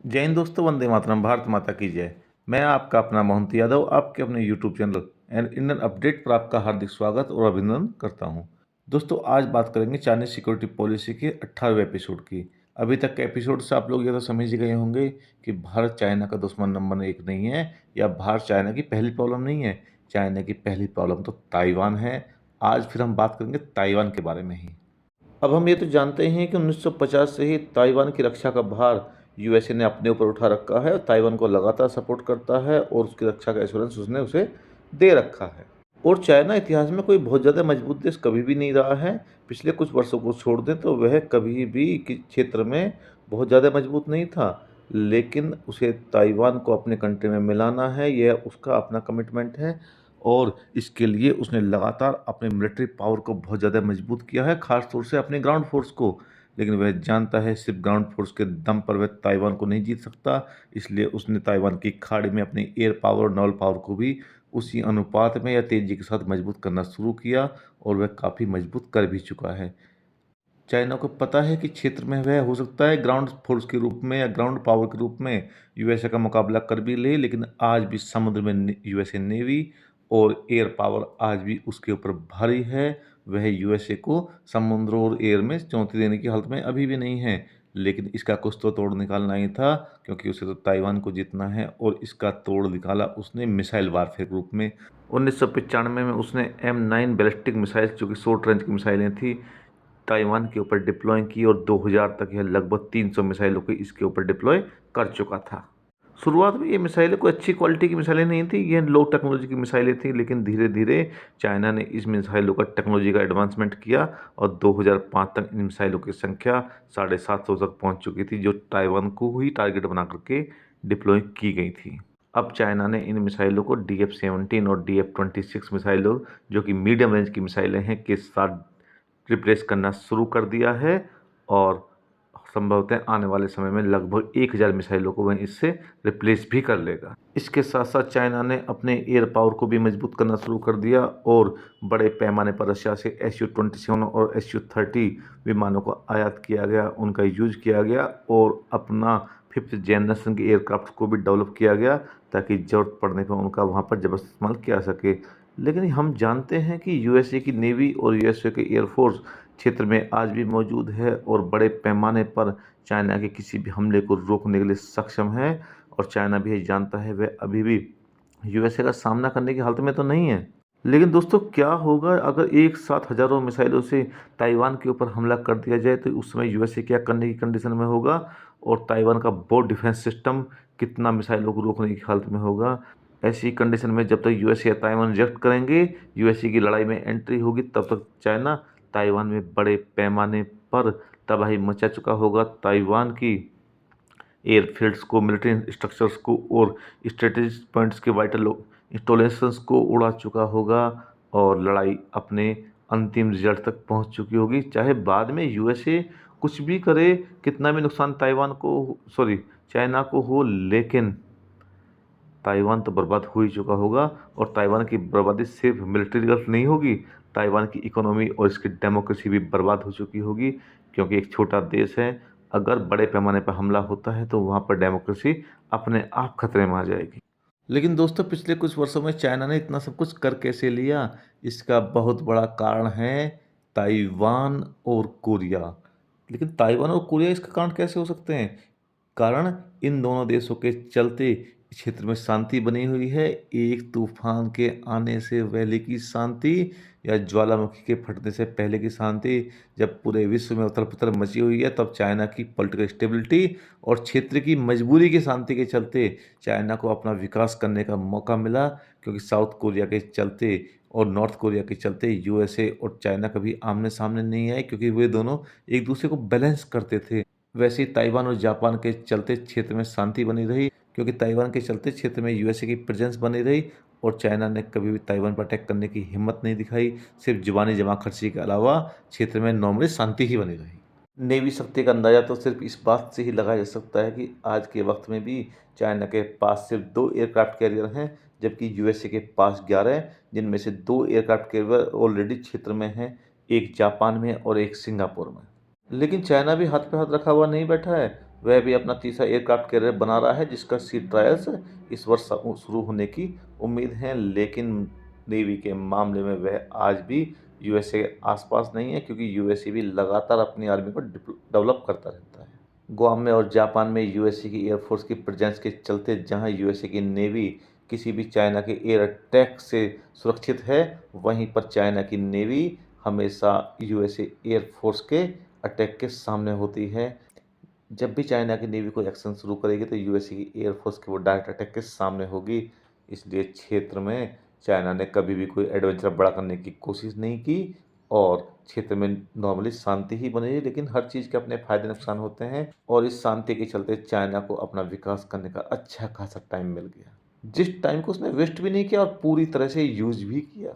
जय हिंद दोस्तों, वंदे मातरम, भारत माता की जय। मैं आपका अपना मोहंती यादव आपके अपने YouTube channel and Indian update पर आपका हार्दिक स्वागत और अभिनंदन करता हूं। दोस्तों, आज बात करेंगे चाइनीज सिक्योरिटी पॉलिसी के 18वें एपिसोड की। अभी तक के एपिसोड से आप लोग ये तो समझ ही गए होंगे कि भारत चाइना का दुश्मन नंबर एक नहीं है, या भारत चाइना की पहली प्रॉब्लम नहीं है। चाइना की पहली प्रॉब्लम तो ताइवान है। आज फिर हम बात करेंगे ताइवान के बारे में ही। अब हम ये तो जानते हैं कि 1950 से ही ताइवान की रक्षा का भार यूएसए ने अपने ऊपर उठा रखा है और ताइवान को लगातार सपोर्ट करता है और उसकी रक्षा का एश्योरेंस उसने उसे दे रखा है। और चाइना इतिहास में कोई बहुत ज़्यादा मजबूत देश कभी भी नहीं रहा है। पिछले कुछ वर्षों को छोड़ दें तो वह कभी भी क्षेत्र में बहुत ज़्यादा मजबूत नहीं था, लेकिन उसे ताइवान को अपने कंट्री में मिलाना है, यह उसका अपना कमिटमेंट है। और इसके लिए उसने लगातार अपने मिलिट्री पावर को बहुत ज़्यादा मजबूत किया है, ख़ास तौर से अपने ग्राउंड फोर्स को। लेकिन वह जानता है सिर्फ ग्राउंड फोर्स के दम पर वह ताइवान को नहीं जीत सकता, इसलिए उसने ताइवान की खाड़ी में अपनी एयर पावर और नॉल पावर को भी उसी अनुपात में या तेज़ी के साथ मजबूत करना शुरू किया, और वह काफ़ी मजबूत कर भी चुका है। चाइना को पता है कि क्षेत्र में वह हो सकता है ग्राउंड फोर्स के रूप में या ग्राउंड पावर के रूप में यूएसए का मुकाबला कर भी ले, लेकिन आज भी समुद्र में यूएसए नेवी और एयर पावर आज भी उसके ऊपर भारी है। वह यूएसए को समुद्र और एयर में चुनौती देने की हालत में अभी भी नहीं है, लेकिन इसका कुछ तो तोड़ निकालना ही था, क्योंकि उसे तो ताइवान को जीतना है। और इसका तोड़ निकाला उसने मिसाइल वारफेयर के रूप में। 1995 में उसने M9 बैलिस्टिक मिसाइल, जो कि शॉर्ट रेंज की मिसाइलें थी, ताइवान के ऊपर डिप्लॉय की, और 2000 तक यह लगभग 300 मिसाइलों को इसके ऊपर डिप्लॉय कर चुका था। शुरुआत में ये मिसाइलें कोई अच्छी क्वालिटी की मिसाइलें नहीं थी, ये लो टेक्नोलॉजी की मिसाइलें थी, लेकिन धीरे धीरे चाइना ने इस मिसाइलों का टेक्नोलॉजी का एडवांसमेंट किया और 2005 तक इन मिसाइलों की संख्या 750 तक पहुंच चुकी थी, जो ताइवान को ही टारगेट बना करके डिप्लॉय की गई थी। अब चाइना ने इन मिसाइलों को DF-17 और DF-26 मिसाइलों, जो कि मीडियम रेंज की मिसाइलें हैं, के साथ रिप्लेस करना शुरू कर दिया है। और संभवतः आने वाले समय में लगभग 1000 मिसाइलों को वह इससे रिप्लेस भी कर लेगा। इसके साथ साथ चाइना ने अपने एयर पावर को भी मजबूत करना शुरू कर दिया, और बड़े पैमाने पर रशिया से Su-27 और Su-30 विमानों को आयात किया गया, उनका यूज किया गया, और अपना 5th जनरेशन के एयरक्राफ्ट को भी डेवलप किया गया, ताकि ज़रूरत पड़ने पर उनका वहाँ पर ज़बरदस्त इस्तेमाल किया जा सके। लेकिन हम जानते हैं कि यूएसए की नेवी और यूएसए के एयरफोर्स क्षेत्र में आज भी मौजूद है, और बड़े पैमाने पर चाइना के किसी भी हमले को रोकने के लिए सक्षम है। और चाइना भी ये जानता है वह अभी भी यूएसए का सामना करने की हालत में तो नहीं है। लेकिन दोस्तों, क्या होगा अगर एक साथ हजारों मिसाइलों से ताइवान के ऊपर हमला कर दिया जाए, तो उस समय यूएसए क्या करने की कंडीशन में होगा, और ताइवान का बोर्ड डिफेंस सिस्टम कितना मिसाइलों को रोकने की हालत में होगा। ऐसी कंडीशन में जब तक यूएसए या ताइवान रिजेक्ट करेंगे, यूएसए की लड़ाई में एंट्री होगी, तब तक चाइना ताइवान में बड़े पैमाने पर तबाही मचा चुका होगा। ताइवान की एयरफील्ड्स को, मिलिट्री स्ट्रक्चर्स को और स्ट्रेटेजिक पॉइंट्स के वाइटल इंस्टॉलेशंस को उड़ा चुका होगा, और लड़ाई अपने अंतिम रिजल्ट तक पहुंच चुकी होगी। चाहे बाद में यूएसए कुछ भी करे, कितना भी नुकसान ताइवान को, सॉरी, चाइना को हो, लेकिन ताइवान तो बर्बाद हो ही चुका होगा। और ताइवान की बर्बादी सिर्फ मिलिट्री गल्फ नहीं होगी, ताइवान की इकोनॉमी और इसकी डेमोक्रेसी भी बर्बाद हो चुकी होगी, क्योंकि एक छोटा देश है, अगर बड़े पैमाने पर हमला होता है तो वहाँ पर डेमोक्रेसी अपने आप खतरे में आ जाएगी। लेकिन दोस्तों, पिछले कुछ वर्षों में चाइना ने इतना सब कुछ कर कैसे लिया? इसका बहुत बड़ा कारण है ताइवान और कोरिया। लेकिन ताइवान और कोरिया इसका कारण कैसे हो सकते हैं? कारण इन दोनों देशों के चलते इस क्षेत्र में शांति बनी हुई है। एक तूफान के आने से पहले की शांति, या ज्वालामुखी के फटने से पहले की शांति, जब पूरे विश्व में उथल-पुथल मची हुई है, तब चाइना की पॉलिटिकल स्टेबिलिटी और क्षेत्र की मजबूरी की शांति के चलते चाइना को अपना विकास करने का मौका मिला। क्योंकि साउथ कोरिया के चलते और नॉर्थ कोरिया के चलते यूएसए और चाइना कभी आमने-सामने नहीं आए, क्योंकि वे दोनों एक दूसरे को बैलेंस करते थे। वैसे ही ताइवान और जापान के चलते क्षेत्र में शांति बनी रही, क्योंकि ताइवान के चलते क्षेत्र में यूएसए की प्रेजेंस बनी रही, और चाइना ने कभी भी ताइवान पर अटैक करने की हिम्मत नहीं दिखाई। सिर्फ जुबानी जमाखर्ची के अलावा क्षेत्र में नॉर्मली शांति ही बनी रही। नेवी शक्ति का अंदाजा तो सिर्फ इस बात से ही लगाया जा सकता है कि आज के वक्त में भी चाइना के पास सिर्फ 2 एयरक्राफ्ट कैरियर हैं, जबकि यूएसए के पास 11 हैं, जिनमें से 2 एयरक्राफ्ट कैरियर ऑलरेडी क्षेत्र में हैं, एक जापान में और एक सिंगापुर में। लेकिन चाइना भी हाथ पे हाथ रखा हुआ नहीं बैठा है। वह भी अपना तीसरा एयरक्राफ्ट कैरियर बना रहा है, जिसका सी ट्रायल्स इस वर्ष शुरू होने की उम्मीद है। लेकिन नेवी के मामले में वह आज भी यूएसए के आसपास नहीं है, क्योंकि यूएसए भी लगातार अपनी आर्मी को डेवलप करता रहता है। गुआम में और जापान में यूएसए की एयरफोर्स की प्रेजेंस के चलते जहां यूएसए की नेवी किसी भी चाइना के एयर अटैक से सुरक्षित है, वहीं पर चाइना की नेवी हमेशा यूएसए एयरफोर्स के अटैक के सामने होती है। जब भी चाइना की नेवी कोई एक्शन शुरू करेगी तो यूएसए की एयरफोर्स के वो डायरेक्ट अटैक के सामने होगी। इसलिए क्षेत्र में चाइना ने कभी भी कोई एडवेंचर बड़ा करने की कोशिश नहीं की और क्षेत्र में नॉर्मली शांति ही बनी रही। लेकिन हर चीज़ के अपने फायदे नुकसान होते हैं और इस शांति के चलते चाइना को अपना विकास करने का अच्छा खासा टाइम मिल गया, जिस टाइम को उसने वेस्ट भी नहीं किया और पूरी तरह से यूज भी किया।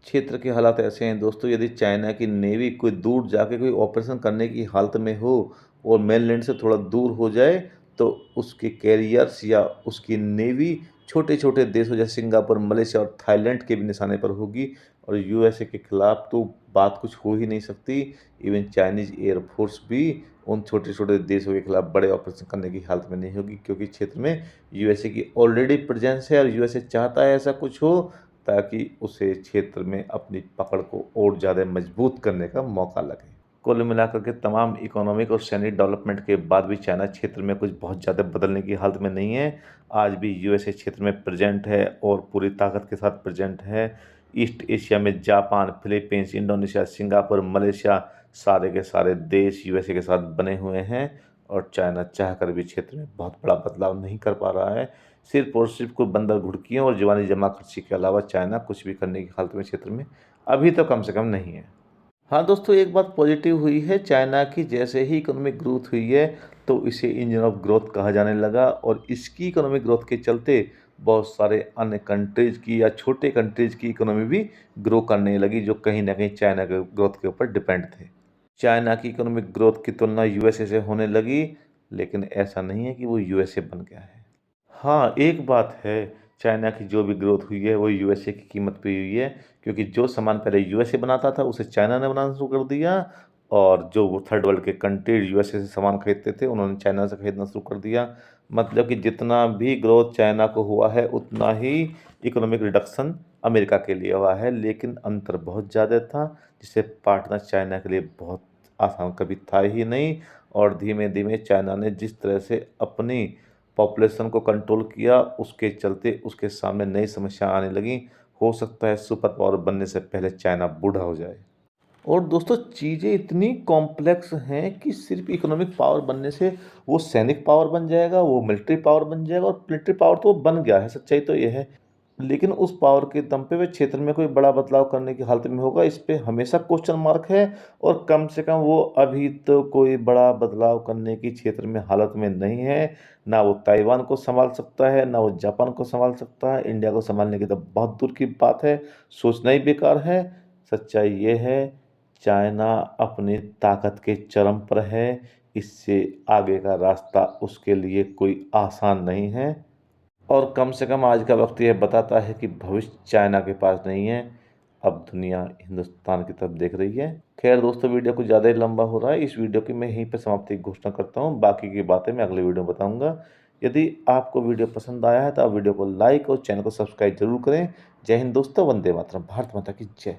क्षेत्र के हालात ऐसे हैं दोस्तों, यदि चाइना की नेवी कोई दूर जाके कोई ऑपरेशन करने की हालत में हो और मेनलैंड से थोड़ा दूर हो जाए, तो उसके कैरियर्स या उसकी नेवी छोटे छोटे देशों जैसे सिंगापुर, मलेशिया और थाईलैंड के भी निशाने पर होगी और यूएसए के खिलाफ तो बात कुछ हो ही नहीं सकती। इवन चाइनीज एयरफोर्स भी उन छोटे छोटे देशों के खिलाफ बड़े ऑपरेशन करने की हालत में नहीं होगी, क्योंकि क्षेत्र में यूएसए की ऑलरेडी प्रेजेंस है और यूएसए चाहता है ऐसा कुछ हो, ताकि उसे क्षेत्र में अपनी पकड़ को और ज़्यादा मजबूत करने का मौका लगे। कुल मिलाकर के तमाम इकोनॉमिक और सैनिक डेवलपमेंट के बाद भी चाइना क्षेत्र में कुछ बहुत ज़्यादा बदलने की हालत में नहीं है। आज भी यूएसए क्षेत्र में प्रेजेंट है और पूरी ताकत के साथ प्रेजेंट है। ईस्ट एशिया में Japan, Philippines, Indonesia, Singapore, Malaysia सारे के सारे देश यूएसए के साथ बने हुए हैं और चाइना चाहकर भी क्षेत्र में बहुत बड़ा बदलाव नहीं कर पा रहा है। सिर्फ और सिर्फ कोई बंदर घुड़कियों और जवानी जमाखर्ची के अलावा चाइना कुछ भी करने की हालत में क्षेत्र में अभी तो कम से कम नहीं है। हाँ दोस्तों, एक बात पॉजिटिव हुई है चाइना की, जैसे ही इकोनॉमिक ग्रोथ हुई है तो इसे इंजन ऑफ ग्रोथ कहा जाने लगा और इसकी इकोनॉमिक ग्रोथ के चलते बहुत सारे अन्य कंट्रीज़ की या छोटे कंट्रीज़ की इकोनॉमी भी ग्रो करने लगी, जो कहीं ना कहीं चाइना के ग्रोथ के ऊपर डिपेंड थे। चाइना की इकोनॉमिक ग्रोथ की तुलना यूएसए से होने लगी, लेकिन ऐसा नहीं है कि वो यूएसए बन गया है। हाँ, एक बात है, चाइना की जो भी ग्रोथ हुई है वो यूएसए की कीमत पे हुई है, क्योंकि जो सामान पहले यूएसए बनाता था उसे चाइना ने बनाना शुरू कर दिया और जो वो थर्ड वर्ल्ड के कंट्री यूएसए से सामान खरीदते थे उन्होंने चाइना से खरीदना शुरू कर दिया। मतलब कि जितना भी ग्रोथ चाइना को हुआ है उतना ही इकोनॉमिक रिडक्शन अमेरिका के लिए हुआ है, लेकिन अंतर बहुत ज़्यादा था जिसे पार्टनर चाइना के लिए बहुत आसान कभी था ही नहीं। और धीमे धीमे चाइना ने जिस तरह से अपनी पॉपुलेशन को कंट्रोल किया, उसके चलते उसके सामने नई समस्या आने लगी। हो सकता है सुपर पावर बनने से पहले चाइना बूढ़ा हो जाए। और दोस्तों, चीज़ें इतनी कॉम्प्लेक्स हैं कि सिर्फ इकोनॉमिक पावर बनने से वो सैनिक पावर बन जाएगा, वो मिलिट्री पावर बन जाएगा और मिलिट्री पावर तो वो बन गया है, सच्चाई तो ये है। लेकिन उस पावर के दम पे वह क्षेत्र में कोई बड़ा बदलाव करने की हालत में होगा, इस पे हमेशा क्वेश्चन मार्क है। और कम से कम वो अभी तो कोई बड़ा बदलाव करने की क्षेत्र में हालत में नहीं है। ना वो ताइवान को संभाल सकता है, ना वो जापान को संभाल सकता है। इंडिया को संभालने की तो बहुत दूर की बात है, सोचना ही बेकार है। सच्चाई ये है, चाइना अपनी ताकत के चरम पर है, इससे आगे का रास्ता उसके लिए कोई आसान नहीं है। और कम से कम आज का वक्त यह बताता है कि भविष्य चाइना के पास नहीं है, अब दुनिया हिंदुस्तान की तरफ देख रही है। खैर दोस्तों, वीडियो कुछ ज़्यादा ही लंबा हो रहा है, इस वीडियो की मैं यहीं पर समाप्ति की घोषणा करता हूँ। बाकी की बातें मैं अगले वीडियो में बताऊँगा। यदि आपको वीडियो पसंद आया है तो आप वीडियो को लाइक और चैनल को सब्सक्राइब जरूर करें। जय हिंद दोस्तों, वंदे मातरम, भारत माता की जय।